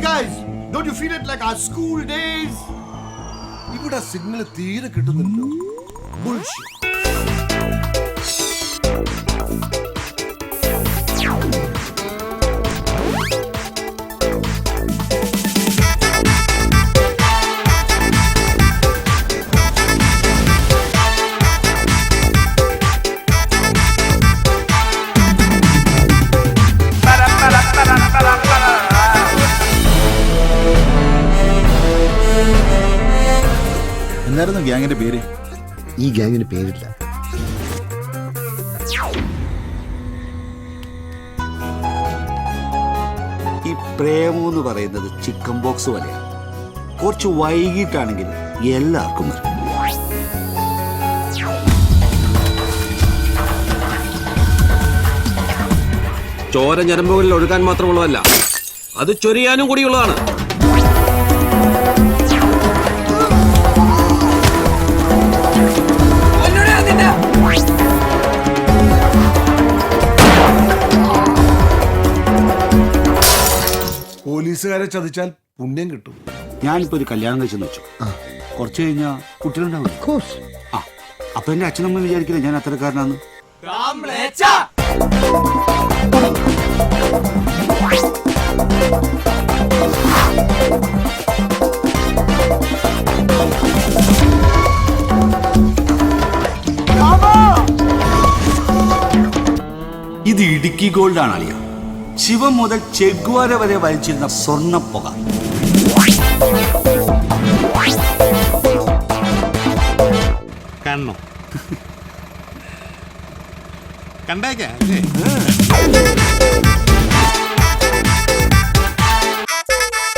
guys, don't you feel it like our school days? ഇവിടെ signal തീരെ കിട്ടുന്നില്ലല്ലോ. Bullshit. എന്തായിരുന്നു ഗ്യാങ്ങിന്റെ പേര്? ഈ ഗ്യാങ്ങിന് പേരില്ല. ഈ പ്രേമം എന്ന് പറയുന്നത് ചിക്കൻ ബോക്സ് പോലെയാണ്. കുറച്ച് വൈകിട്ടാണെങ്കിൽ എല്ലാവർക്കും വരും. ചോര ഞരമ്പുകളിൽ ഒഴുകാൻ മാത്രമുള്ളതല്ല, അത് ചൊരിയാനും കൂടിയുള്ളതാണ്. പോലീസുകാരെ ചതിച്ചാൽ പുണ്യം കിട്ടും. ഞാനിപ്പോ ഒരു കല്യാണം കഴിച്ചെന്ന് വെച്ചു, കുറച്ച് കഴിഞ്ഞാൽ കുട്ടികളുണ്ടാവും. ആ അപ്പൊ എന്റെ അച്ഛനമ്മ വിചാരിക്കില്ല ഞാൻ അത്തരക്കാരനാന്ന്. ഇത് ഇടുക്കി ഗോൾഡാണ് അളിയ. ശിവം മുതൽ ചെഗ്വാര വരെ വലിച്ചിരുന്ന സ്വർണ്ണപ്പുക. കണ്ണോ കണ്ടേക്കാ